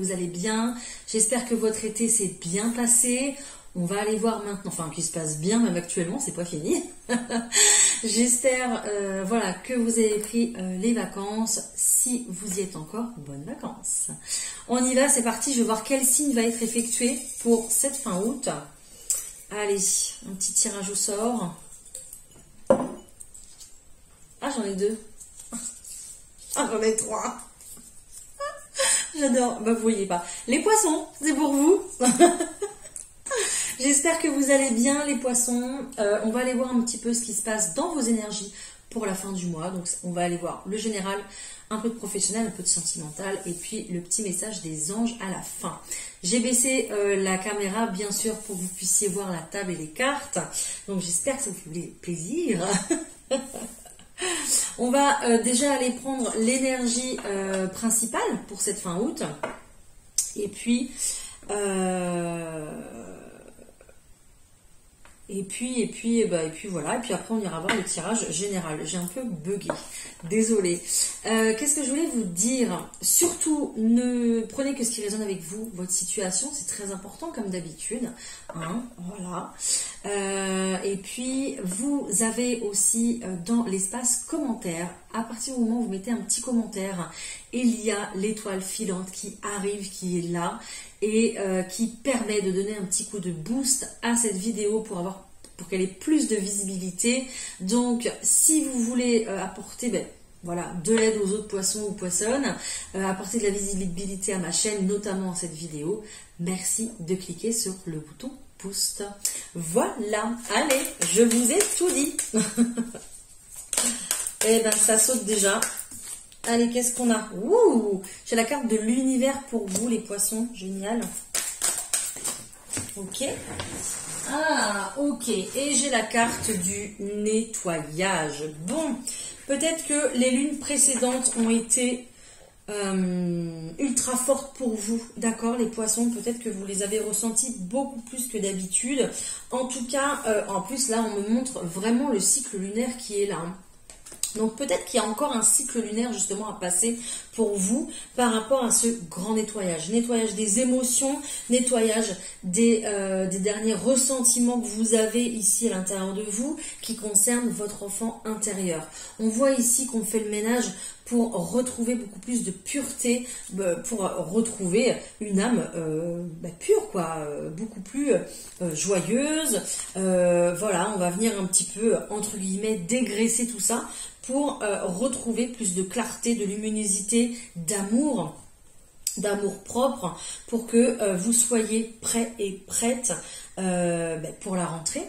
vous allez bien. J'espère que votre été s'est bien passé. On va aller voir maintenant, enfin qu'il se passe bien même actuellement, c'est pas fini. J'espère voilà, que vous avez pris les vacances. Si vous y êtes encore, bonnes vacances. On y va, c'est parti. Je vais voir quel signe va être effectué pour cette fin août. Allez, un petit tirage au sort. Ah, j'en ai 2. Ah, j'en ai 3. J'adore. Bah, vous voyez pas. Les poissons, c'est pour vous. J'espère que vous allez bien, les poissons. On va aller voir un petit peu ce qui se passe dans vos énergies pour la fin du mois. Donc, on va aller voir le général, un peu de professionnel, un peu de sentimental, et puis le petit message des anges à la fin. J'ai baissé la caméra, bien sûr, pour que vous puissiez voir la table et les cartes. Donc, j'espère que ça vous fait plaisir. On va déjà aller prendre l'énergie principale pour cette fin août. Et puis... Et puis voilà, et puis après on ira voir le tirage général. J'ai un peu bugué, désolée. Qu'est-ce que je voulais vous dire? Surtout, ne prenez que ce qui résonne avec vous, votre situation, c'est très important comme d'habitude. Hein, voilà. Et puis, vous avez aussi dans l'espace commentaires, à partir du moment où vous mettez un petit commentaire, il y a l'étoile filante qui arrive, qui est là, et qui permet de donner un petit coup de boost à cette vidéo pour qu'elle ait plus de visibilité. Donc, si vous voulez apporter voilà, de l'aide aux autres poissons ou poissonnes, apporter de la visibilité à ma chaîne, notamment à cette vidéo, merci de cliquer sur le bouton pouce. Voilà, allez, je vous ai tout dit. Eh ben, ça saute déjà. Allez, qu'est-ce qu'on a? Ouh, j'ai la carte de l'univers pour vous, les poissons. Génial. Ok. Ah, ok. Et j'ai la carte du nettoyage. Bon, peut-être que les lunes précédentes ont été ultra fortes pour vous. D'accord, les poissons, peut-être que vous les avez ressentis beaucoup plus que d'habitude. En tout cas, en plus, là, on me montre vraiment le cycle lunaire qui est là. Donc peut-être qu'il y a encore un cycle lunaire justement à passer pour vous par rapport à ce grand nettoyage. Nettoyage des émotions, nettoyage des derniers ressentiments que vous avez ici à l'intérieur de vous qui concernent votre enfant intérieur. On voit ici qu'on fait le ménage pour retrouver beaucoup plus de pureté, pour retrouver une âme pure, quoi, beaucoup plus joyeuse. Voilà, on va venir un petit peu, entre guillemets, dégraisser tout ça pour retrouver plus de clarté, de luminosité, d'amour propre, pour que vous soyez prêts et prêtes pour la rentrée,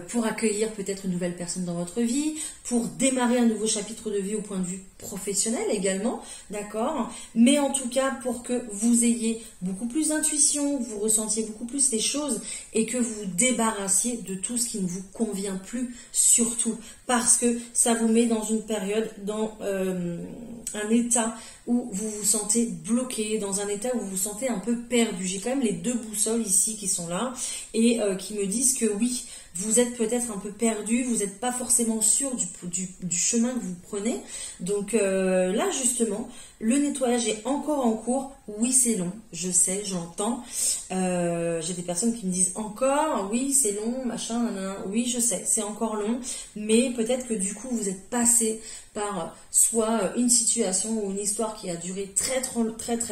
pour accueillir peut-être une nouvelle personne dans votre vie, pour démarrer un nouveau chapitre de vie au point de vue professionnel également, d'accord? Mais en tout cas, pour que vous ayez beaucoup plus d'intuition, vous ressentiez beaucoup plus les choses et que vous vous débarrassiez de tout ce qui ne vous convient plus, surtout parce que ça vous met dans une période, dans un état où vous vous sentez bloqué, dans un état où vous vous sentez un peu perdu. J'ai quand même les 2 boussoles ici qui sont là et qui me disent que oui, vous êtes peut-être un peu perdu, vous n'êtes pas forcément sûr du chemin que vous prenez. Donc là, justement, le nettoyage est encore en cours. Oui, c'est long, je sais, j'entends. J'ai des personnes qui me disent encore, oui, c'est long, machin, nanana. Oui, je sais, c'est encore long. Mais peut-être que du coup, vous êtes passé par soit une situation ou une histoire qui a duré très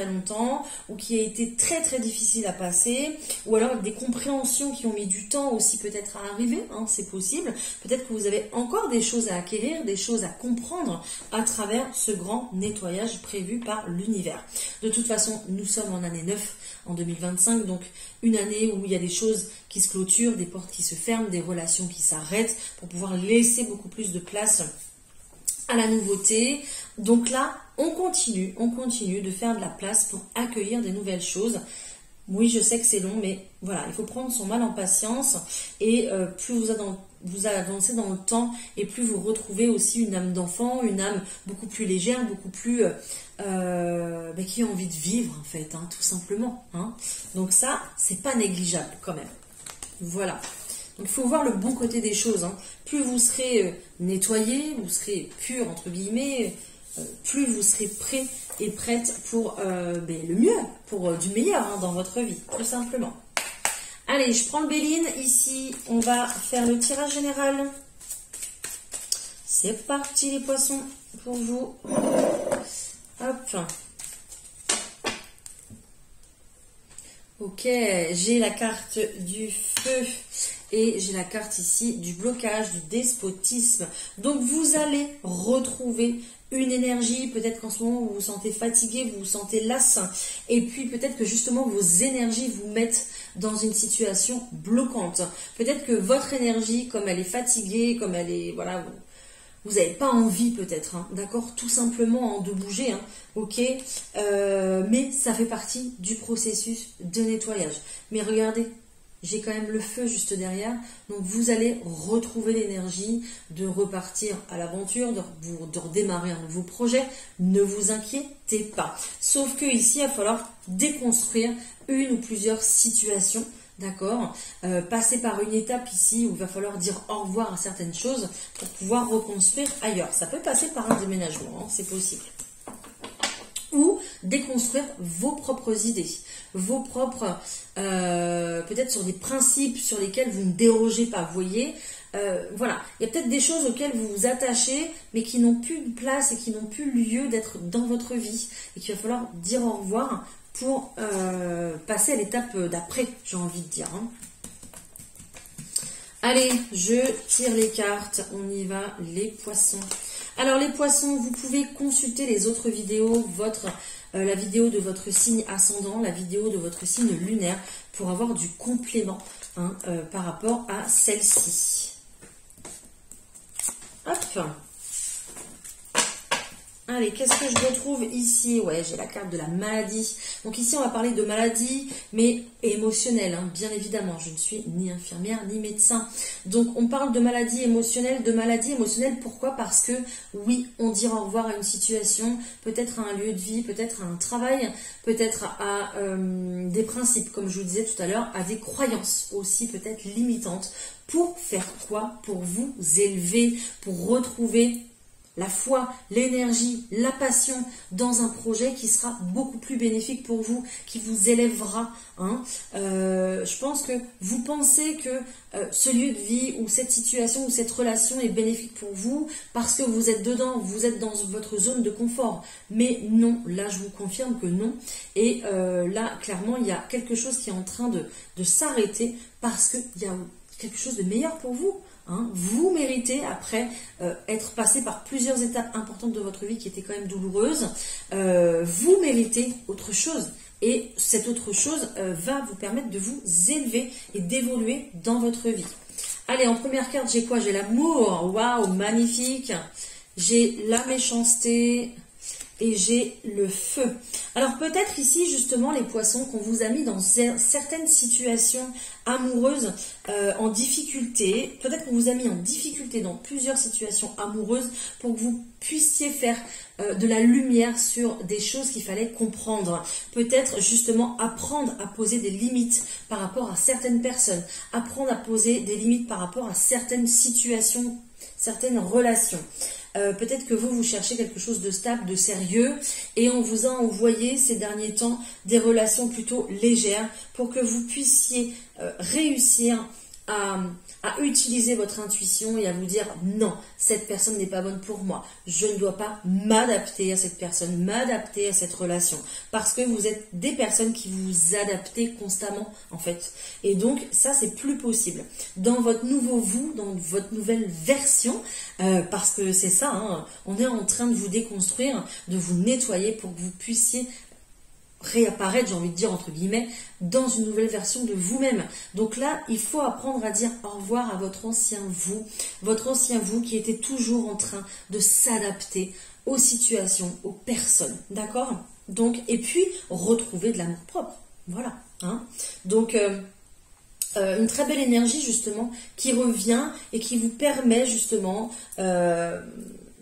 longtemps ou qui a été très difficile à passer, ou alors des compréhensions qui ont mis du temps aussi peut-être à arriver, hein, c'est possible. Peut-être que vous avez encore des choses à acquérir, des choses à comprendre à travers ce grand nettoyage prévu par l'univers. De toute façon, nous sommes en année 9, en 2025, donc une année où il y a des choses qui se clôturent, des portes qui se ferment, des relations qui s'arrêtent, pour pouvoir laisser beaucoup plus de place à la nouveauté. Donc là, on continue de faire de la place pour accueillir des nouvelles choses. Oui, je sais que c'est long, mais voilà, il faut prendre son mal en patience et plus vous avancez dans le temps et plus vous retrouvez aussi une âme d'enfant, une âme beaucoup plus légère, beaucoup plus qui a envie de vivre en fait, hein, tout simplement. Hein. Donc ça, c'est pas négligeable quand même. Voilà. Donc il faut voir le bon côté des choses. Hein. Plus vous serez nettoyé, vous serez pur entre guillemets, plus vous serez prêt et prête pour le mieux, pour du meilleur hein, dans votre vie, tout simplement. Allez, je prends le Béline. Ici, on va faire le tirage général. C'est parti les poissons pour vous. Hop. Ok, j'ai la carte du feu et j'ai la carte ici du blocage, du despotisme. Donc vous allez retrouver une énergie, peut-être qu'en ce moment vous vous sentez fatigué, vous vous sentez lasse, et puis peut-être que justement vos énergies vous mettent dans une situation bloquante. Peut-être que votre énergie, comme elle est fatiguée, comme elle est, voilà, vous n'avez pas envie peut-être, hein, d'accord, tout simplement hein, de bouger, hein, ok, mais ça fait partie du processus de nettoyage. Mais regardez, j'ai quand même le feu juste derrière, donc vous allez retrouver l'énergie de repartir à l'aventure, de redémarrer un nouveau projet, ne vous inquiétez pas. Sauf que ici, il va falloir déconstruire une ou plusieurs situations. D'accord, passer par une étape ici où il va falloir dire au revoir à certaines choses pour pouvoir reconstruire ailleurs. Ça peut passer par un déménagement, hein, c'est possible. Ou déconstruire vos propres idées, vos propres, peut-être sur des principes sur lesquels vous ne dérogez pas, vous voyez. Voilà, il y a peut-être des choses auxquelles vous vous attachez, mais qui n'ont plus de place et qui n'ont plus lieu d'être dans votre vie. Et qu'il va falloir dire au revoir pour passer à l'étape d'après, j'ai envie de dire. Hein. Allez, je tire les cartes, on y va, les poissons. Alors les poissons, vous pouvez consulter les autres vidéos, la vidéo de votre signe ascendant, la vidéo de votre signe lunaire, pour avoir du complément hein, par rapport à celle-ci. Hop. Allez, qu'est-ce que je retrouve ici? Ouais, j'ai la carte de la maladie. Donc ici, on va parler de maladie, mais émotionnelle, hein, bien évidemment. Je ne suis ni infirmière, ni médecin. Donc, on parle de maladie émotionnelle. Pourquoi? Parce que, oui, on dit au revoir à une situation, peut-être à un lieu de vie, peut-être à un travail, peut-être à des principes, comme je vous disais tout à l'heure, à des croyances aussi peut-être limitantes. Pour faire quoi? Pour vous élever, pour retrouver la foi, l'énergie, la passion dans un projet qui sera beaucoup plus bénéfique pour vous, qui vous élèvera. Hein. Je pense que vous pensez que ce lieu de vie ou cette situation ou cette relation est bénéfique pour vous parce que vous êtes dedans, vous êtes dans votre zone de confort. Mais non, là je vous confirme que non. Et là, clairement, il y a quelque chose qui est en train de s'arrêter parce qu'il y a quelque chose de meilleur pour vous. Hein, vous méritez, après être passé par plusieurs étapes importantes de votre vie qui étaient quand même douloureuses, vous méritez autre chose. Et cette autre chose va vous permettre de vous élever et d'évoluer dans votre vie. Allez, en première carte, j'ai quoi? J'ai l'amour. Waouh, magnifique. J'ai la méchanceté. Et j'ai le feu. Alors peut-être ici justement les poissons qu'on vous a mis dans certaines situations amoureuses en difficulté. Peut-être qu'on vous a mis en difficulté dans plusieurs situations amoureuses pour que vous puissiez faire de la lumière sur des choses qu'il fallait comprendre. Peut-être justement apprendre à poser des limites par rapport à certaines personnes. Apprendre à poser des limites par rapport à certaines situations, certaines relations. Peut-être que vous cherchez quelque chose de stable, de sérieux, et on vous a envoyé ces derniers temps des relations plutôt légères pour que vous puissiez réussir à utiliser votre intuition et à vous dire non, cette personne n'est pas bonne pour moi. Je ne dois pas m'adapter à cette personne, m'adapter à cette relation. Parce que vous êtes des personnes qui vous adaptez constamment en fait. Et donc ça c'est plus possible. Dans votre nouveau vous, dans votre nouvelle version, parce que c'est ça, hein, on est en train de vous déconstruire, de vous nettoyer pour que vous puissiez réapparaître, j'ai envie de dire entre guillemets, dans une nouvelle version de vous-même. Donc là, il faut apprendre à dire au revoir à votre ancien vous qui était toujours en train de s'adapter aux situations, aux personnes, d'accord? Donc, et puis, retrouver de l'amour propre, voilà. Hein. Donc, une très belle énergie justement qui revient et qui vous permet justement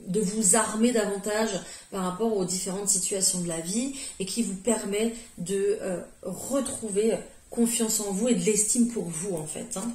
de vous armer davantage par rapport aux différentes situations de la vie et qui vous permet de retrouver confiance en vous et de l'estime pour vous en fait. Hein.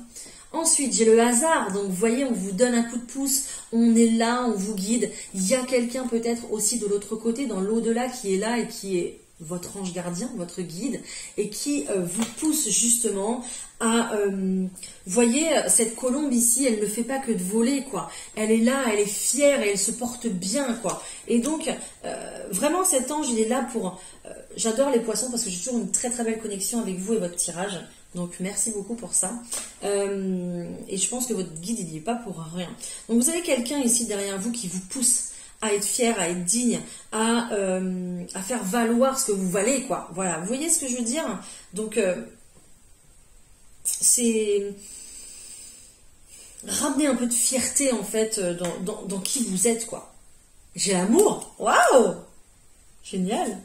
Ensuite, j'ai le hasard. Donc, vous voyez, on vous donne un coup de pouce. On est là, on vous guide. Il y a quelqu'un peut-être aussi de l'autre côté, dans l'au-delà, qui est là et qui est votre ange gardien, votre guide, et qui vous pousse justement à... vous voyez, cette colombe ici, elle ne fait pas que de voler, quoi. Elle est là, elle est fière et elle se porte bien, quoi. Et donc, vraiment, cet ange, il est là pour... j'adore les poissons parce que j'ai toujours une très très belle connexion avec vous et votre tirage. Donc, merci beaucoup pour ça. Et je pense que votre guide, il n'y est pas pour rien. Donc, vous avez quelqu'un ici derrière vous qui vous pousse à être fier, à être digne, à faire valoir ce que vous valez, quoi. Voilà, vous voyez ce que je veux dire? Donc, c'est ramener un peu de fierté, en fait, dans qui vous êtes, quoi. J'ai l'amour, waouh! Génial!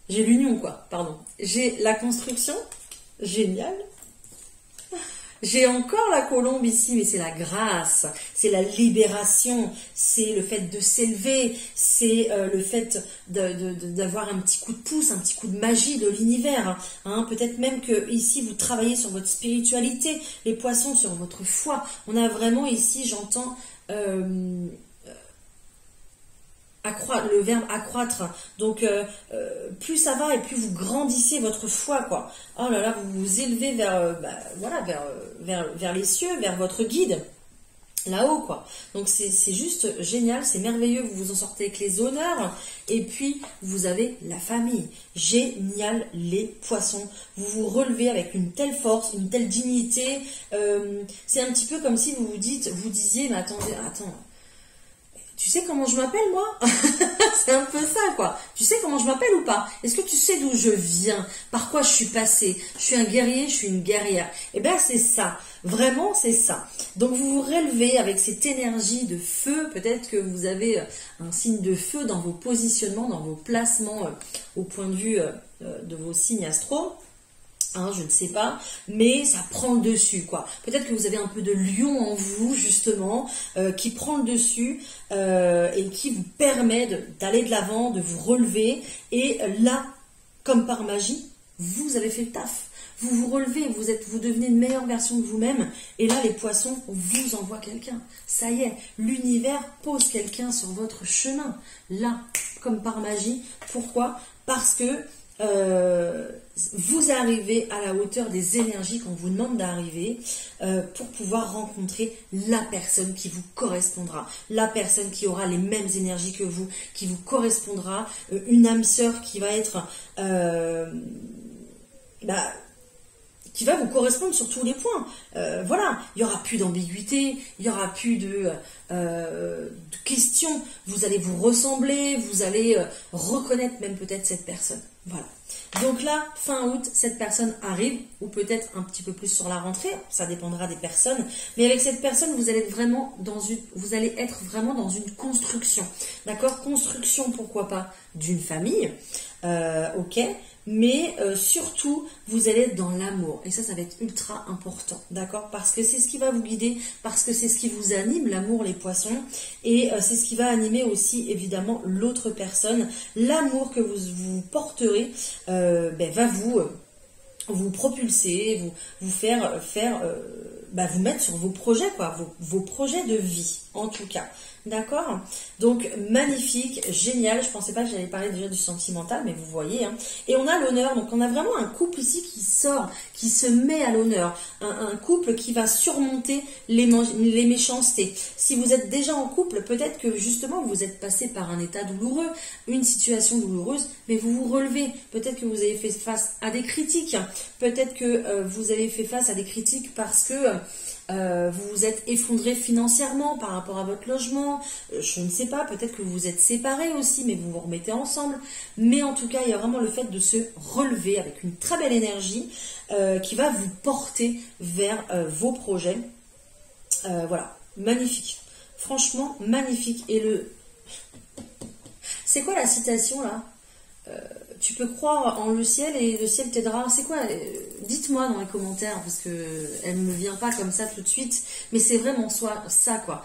J'ai l'union, quoi, pardon. J'ai la construction, génial! J'ai encore la colombe ici, mais c'est la grâce, c'est la libération, c'est le fait de s'élever, c'est le fait d'avoir un petit coup de pouce, un petit coup de magie de l'univers. Hein. Peut-être même que ici vous travaillez sur votre spiritualité, les poissons sur votre foi. On a vraiment ici, j'entends... le verbe accroître, donc plus ça va et plus vous grandissez votre foi, quoi. Oh là là, vous vous élevez vers vers les cieux, vers votre guide là-haut, quoi. Donc c'est juste génial, c'est merveilleux, vous vous en sortez avec les honneurs. Et puis vous avez la famille, génial, les poissons, vous vous relevez avec une telle force, une telle dignité. C'est un petit peu comme si vous disiez, mais attends, tu sais comment je m'appelle, moi? C'est un peu ça, quoi. Tu sais comment je m'appelle ou pas? Est-ce que tu sais d'où je viens? Par quoi je suis passée? Je suis un guerrier, je suis une guerrière. Eh bien, c'est ça. Vraiment, c'est ça. Donc, vous vous relevez avec cette énergie de feu. Peut-être que vous avez un signe de feu dans vos positionnements, dans vos placements au point de vue de vos signes astro. Hein, je ne sais pas, mais ça prend le dessus, quoi. Peut-être que vous avez un peu de lion en vous, justement, qui prend le dessus et qui vous permet d'aller de l'avant, de vous relever. Et là, comme par magie, vous avez fait le taf. Vous vous relevez, vous devenez une meilleure version de vous-même. Et là, les poissons vous envoient quelqu'un. Ça y est, l'univers pose quelqu'un sur votre chemin. Là, comme par magie. Pourquoi? Parce que vous arrivez à la hauteur des énergies qu'on vous demande d'arriver pour pouvoir rencontrer la personne qui vous correspondra, la personne qui aura les mêmes énergies que vous, qui vous correspondra, une âme sœur qui va être qui va vous correspondre sur tous les points. Voilà, il n'y aura plus d'ambiguïté, il n'y aura plus de questions. Vous allez vous ressembler, vous allez reconnaître même peut-être cette personne. Voilà. Donc là, fin août, cette personne arrive, ou peut-être un petit peu plus sur la rentrée, ça dépendra des personnes. Mais avec cette personne, vous allez être vraiment dans une construction. D'accord? Construction, pourquoi pas, d'une famille. Ok. Mais surtout, vous allez être dans l'amour. Et ça va être ultra important, d'accord? Parce que c'est ce qui va vous guider, parce que c'est ce qui vous anime, l'amour, les poissons. Et c'est ce qui va animer aussi, évidemment, l'autre personne. L'amour que vous porterez va vous propulser, vous faire vous mettre sur vos projets, quoi, vos projets de vie, en tout cas. D'accord? Donc, magnifique, génial. Je pensais pas que j'allais parler déjà du sentimental, mais vous voyez. Hein. Et on a l'honneur. Donc, on a vraiment un couple ici qui sort, qui se met à l'honneur. Un couple qui va surmonter les méchancetés. Si vous êtes déjà en couple, peut-être que justement, vous êtes passé par un état douloureux, une situation douloureuse, mais vous vous relevez. Peut-être que vous avez fait face à des critiques. Peut-être que vous avez fait face à des critiques parce que vous vous êtes effondré financièrement par rapport à votre logement, je ne sais pas, peut-être que vous vous êtes séparés aussi, mais vous vous remettez ensemble. Mais en tout cas, il y a vraiment le fait de se relever avec une très belle énergie qui va vous porter vers vos projets. Voilà, magnifique. Franchement, magnifique. Et c'est quoi la citation là? Tu peux croire en le ciel et le ciel t'aidera. C'est quoi? Dites-moi dans les commentaires parce que elle ne me vient pas comme ça tout de suite. Mais c'est vraiment ça quoi.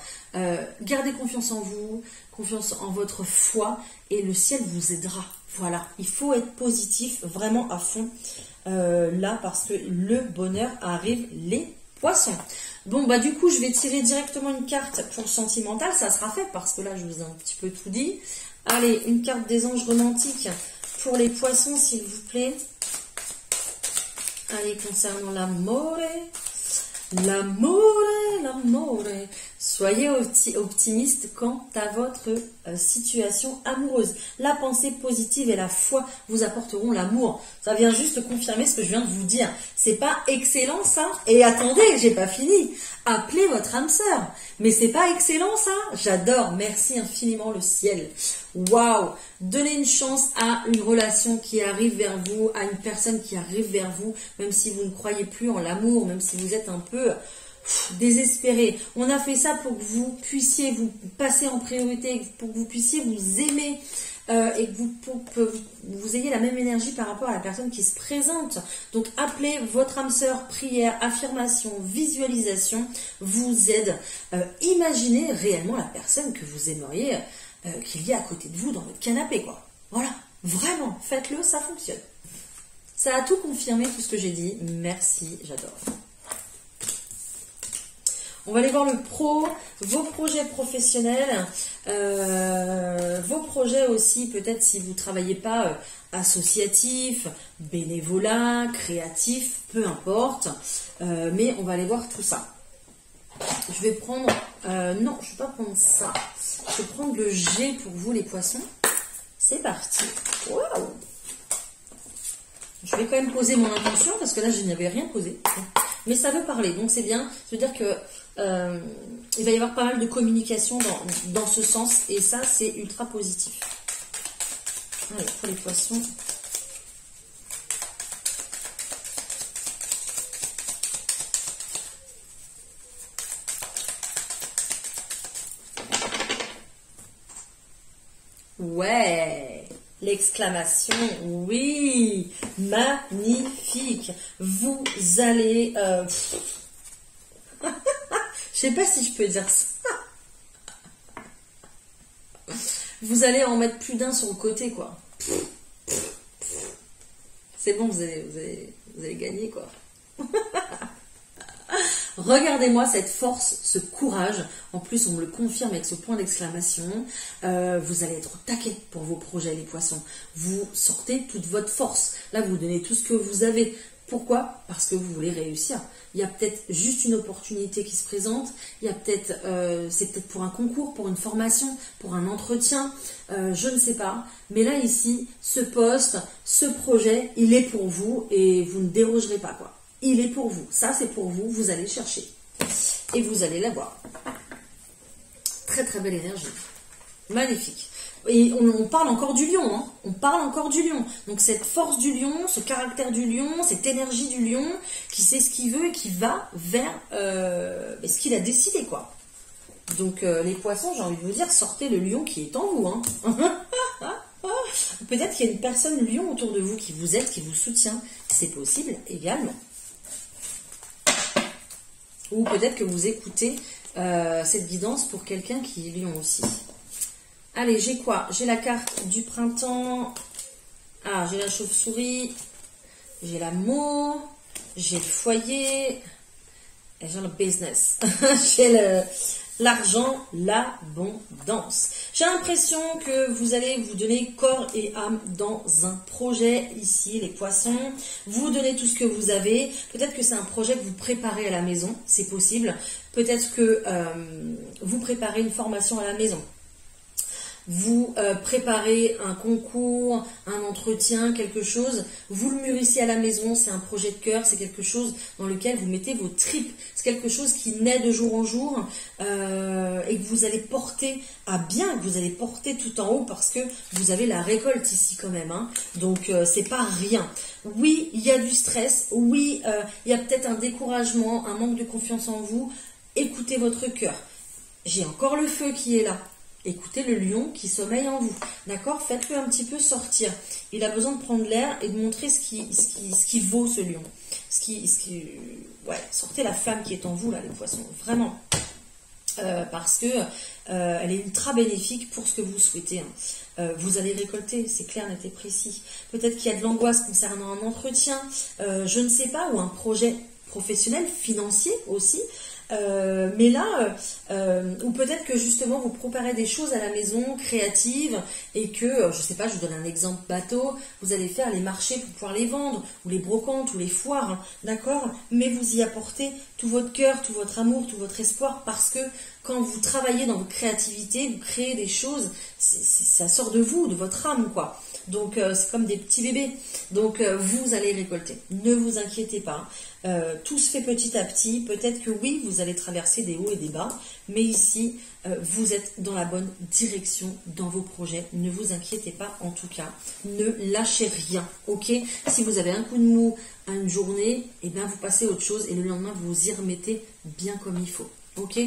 Gardez confiance en vous, confiance en votre foi et le ciel vous aidera. Voilà. Il faut être positif vraiment à fond là parce que le bonheur arrive les Poisson. Bon, bah du coup, je vais tirer directement une carte pour le sentimental. Ça sera fait parce que là, je vous ai un petit peu tout dit. Allez, une carte des anges romantiques pour les poissons, s'il vous plaît. Allez, concernant l'amore. L'amore. Soyez optimiste quant à votre situation amoureuse. La pensée positive et la foi vous apporteront l'amour. Ça vient juste confirmer ce que je viens de vous dire. C'est pas excellent ça? Et attendez, j'ai pas fini. Appelez votre âme sœur. Mais c'est pas excellent ça? J'adore. Merci infiniment le ciel. Waouh! Donnez une chance à une relation qui arrive vers vous, à une personne qui arrive vers vous, même si vous ne croyez plus en l'amour, même si vous êtes un peu désespéré. On a fait ça pour que vous puissiez vous passer en priorité, pour que vous puissiez vous aimer et pour que vous ayez la même énergie par rapport à la personne qui se présente. Donc appelez votre âme sœur, prière, affirmation, visualisation vous aide. Imaginez réellement la personne que vous aimeriez qu'il y ait à côté de vous dans votre canapé, quoi. Voilà, vraiment, faites-le, ça fonctionne. Ça a tout confirmé, tout ce que j'ai dit. Merci, j'adore. On va aller voir le pro, vos projets professionnels, vos projets aussi, peut-être si vous ne travaillez pas associatif, bénévolat, créatif, peu importe. Mais on va aller voir tout ça. Je vais prendre... non, je ne vais pas prendre ça. Je vais prendre le G pour vous, les poissons. C'est parti. Waouh! Je vais quand même poser mon intention parce que là, je n'y avais rien posé. Mais ça veut parler, donc c'est bien. Je veux dire que il va y avoir pas mal de communication dans ce sens. Et ça, c'est ultra positif. Allez, pour les poissons. Ouais, l'exclamation, oui, magnifique. Vous allez... je sais pas si je peux dire ça. Vous allez en mettre plus d'un sur le côté, quoi. C'est bon, vous allez gagner, quoi. Regardez-moi cette force, ce courage. En plus, on me le confirme avec ce point d'exclamation. Vous allez être au taquet pour vos projets, les poissons. Vous sortez toute votre force. Là, vous donnez tout ce que vous avez. Pourquoi? Parce que vous voulez réussir. Il y a peut-être juste une opportunité qui se présente. Il y a peut-être, c'est peut-être pour un concours, pour une formation, pour un entretien. Je ne sais pas. Mais là, ici, ce poste, ce projet, il est pour vous et vous ne dérogerez pas, quoi. Il est pour vous. Ça, c'est pour vous. Vous allez chercher. Et vous allez l'avoir. Très, très belle énergie. Magnifique. Et on parle encore du lion. Hein. On parle encore du lion. Donc, cette force du lion, ce caractère du lion, cette énergie du lion, qui sait ce qu'il veut et qui va vers ce qu'il a décidé, quoi. Donc, les poissons, j'ai envie de vous dire, sortez le lion qui est en vous. Hein. Peut-être qu'il y a une personne lion autour de vous qui vous aide, qui vous soutient. C'est possible également. Ou peut-être que vous écoutez cette guidance pour quelqu'un qui est lion aussi. Allez, j'ai quoi? J'ai la carte du printemps. Ah, j'ai la chauve-souris. J'ai l'amour. J'ai le foyer. Et j'ai le business. J'ai l'argent, l'abondance. J'ai l'impression que vous allez vous donner corps et âme dans un projet ici, les poissons. Vous donnez tout ce que vous avez. Peut-être que c'est un projet que vous préparez à la maison, c'est possible. Peut-être que vous préparez une formation à la maison. Vous préparez un concours, un entretien, quelque chose, vous le mûrissez à la maison, c'est un projet de cœur, c'est quelque chose dans lequel vous mettez vos tripes, c'est quelque chose qui naît de jour en jour et que vous allez porter à bien, que vous allez porter tout en haut parce que vous avez la récolte ici quand même, hein. Donc c'est pas rien. Oui, il y a du stress, oui, il y a peut-être un découragement, un manque de confiance en vous, écoutez votre cœur. J'ai encore le feu qui est là. Écoutez le lion qui sommeille en vous. D'accord? Faites-le un petit peu sortir. Il a besoin de prendre l'air et de montrer ce qui vaut ce lion. Ouais, sortez la flamme qui est en vous, là, les poissons. Vraiment. Parce que elle est ultra bénéfique pour ce que vous souhaitez. Hein. Vous allez récolter, c'est clair, net et précis. Peut-être qu'il y a de l'angoisse concernant un entretien, je ne sais pas, ou un projet professionnel, financier aussi. Mais là, ou peut-être que justement vous préparez des choses à la maison, créatives, et que, je sais pas, je vous donne un exemple bateau, vous allez faire les marchés pour pouvoir les vendre, ou les brocantes, ou les foires, hein, d'accord? Mais vous y apportez tout votre cœur, tout votre amour, tout votre espoir, parce que quand vous travaillez dans votre créativité, vous créez des choses, ça sort de vous, de votre âme, quoi. Donc c'est comme des petits bébés. Donc vous allez récolter. Ne vous inquiétez pas. Tout se fait petit à petit. Peut-être que oui, vous allez traverser des hauts et des bas. Mais ici, vous êtes dans la bonne direction dans vos projets. Ne vous inquiétez pas en tout cas. Ne lâchez rien. Ok? Si vous avez un coup de mou à une journée, eh bien vous passez à autre chose. Et le lendemain, vous vous y remettez bien comme il faut. Ok?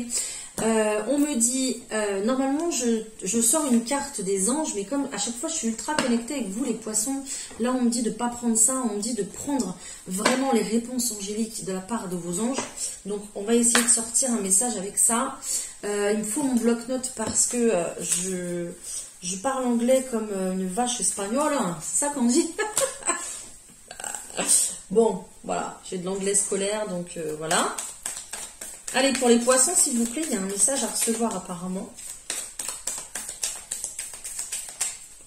On me dit, normalement je sors une carte des anges, mais comme à chaque fois je suis ultra connectée avec vous les poissons, là on me dit de ne pas prendre ça, on me dit de prendre vraiment les réponses angéliques de la part de vos anges. Donc on va essayer de sortir un message avec ça. Il me faut mon bloc-notes parce que je parle anglais comme une vache espagnole, hein. C'est ça qu'on dit. Bon, voilà, j'ai de l'anglais scolaire, donc voilà. Allez, pour les poissons, s'il vous plaît, il y a un message à recevoir apparemment.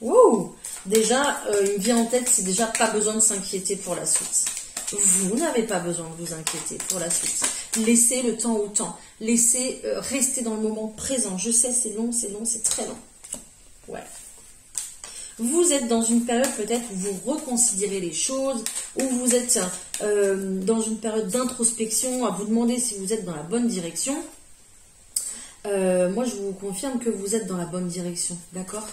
Wow! Déjà, il me vient en tête, c'est déjà pas besoin de s'inquiéter pour la suite. Vous n'avez pas besoin de vous inquiéter pour la suite. Laissez le temps au temps. Laissez rester dans le moment présent. Je sais, c'est long, c'est très long. Ouais. Vous êtes dans une période peut-être où vous reconsidérez les choses, où vous êtes dans une période d'introspection, à vous demander si vous êtes dans la bonne direction. Moi, je vous confirme que vous êtes dans la bonne direction, d'accord?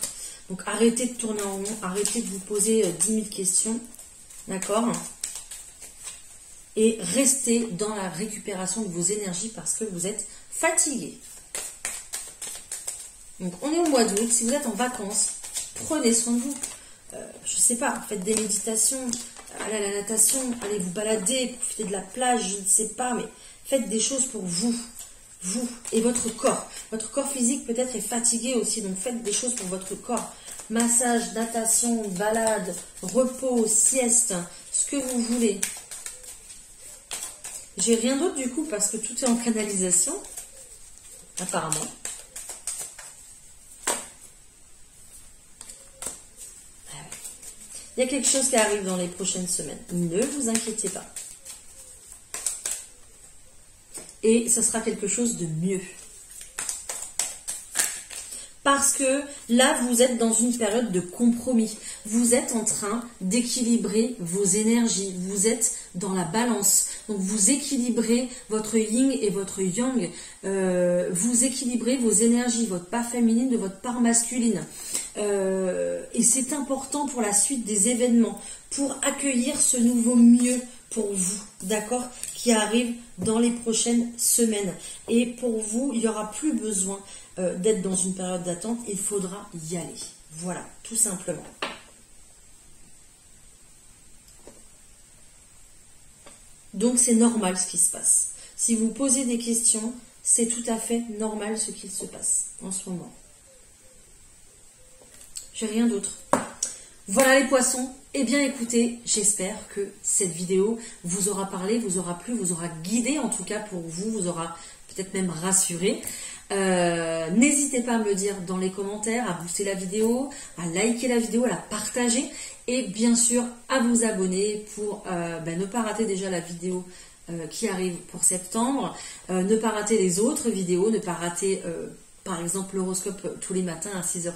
Donc, arrêtez de tourner en rond, arrêtez de vous poser 10 000 questions, d'accord? Et restez dans la récupération de vos énergies parce que vous êtes fatigué. Donc, on est au mois d'août, si vous êtes en vacances, prenez soin de vous. Je sais pas, faites des méditations, allez à la natation, allez vous balader, profitez de la plage, je ne sais pas, mais faites des choses pour vous et votre corps. Votre corps physique peut-être est fatigué aussi, donc faites des choses pour votre corps. Massage, natation, balade, repos, sieste, ce que vous voulez. J'ai rien d'autre du coup parce que tout est en canalisation, apparemment. Il y a quelque chose qui arrive dans les prochaines semaines. Ne vous inquiétez pas. Et ça sera quelque chose de mieux. Parce que là, vous êtes dans une période de compromis. Vous êtes en train d'équilibrer vos énergies. Vous êtes dans la balance. Donc, vous équilibrez votre yin et votre yang. Vous équilibrez vos énergies, votre part féminine de votre part masculine. Et c'est important pour la suite des événements, pour accueillir ce nouveau mieux pour vous, d'accord, qui arrive dans les prochaines semaines. Et pour vous, il n'y aura plus besoin d'être dans une période d'attente, il faudra y aller. Voilà, tout simplement. Donc c'est normal ce qui se passe. Si vous posez des questions, c'est tout à fait normal ce qu'il se passe en ce moment. J'ai rien d'autre. Voilà les poissons. Eh bien écoutez, j'espère que cette vidéo vous aura parlé, vous aura plu, vous aura guidé en tout cas pour vous, vous aura peut-être même rassuré. N'hésitez pas à me le dire dans les commentaires, à booster la vidéo, à liker la vidéo, à la partager et bien sûr à vous abonner pour ne pas rater déjà la vidéo qui arrive pour septembre, ne pas rater les autres vidéos, ne pas rater par exemple l'horoscope tous les matins à 6h30.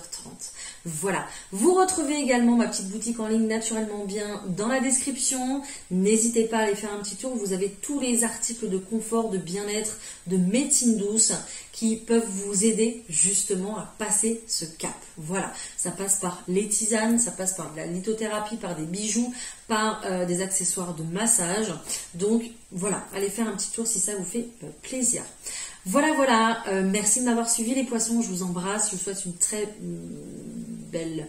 Voilà, vous retrouvez également ma petite boutique en ligne Naturellement Bien dans la description. N'hésitez pas à aller faire un petit tour, vous avez tous les articles de confort, de bien-être, de médecine douce qui peuvent vous aider justement à passer ce cap. Voilà, ça passe par les tisanes, ça passe par de la lithothérapie, par des bijoux, par des accessoires de massage. Donc voilà, allez faire un petit tour si ça vous fait plaisir. Voilà, merci de m'avoir suivi les poissons, je vous embrasse, je vous souhaite une très belle,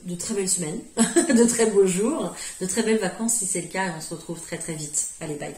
de très belles semaines, de très beaux jours, de très belles vacances si c'est le cas et on se retrouve très très vite. Allez, bye.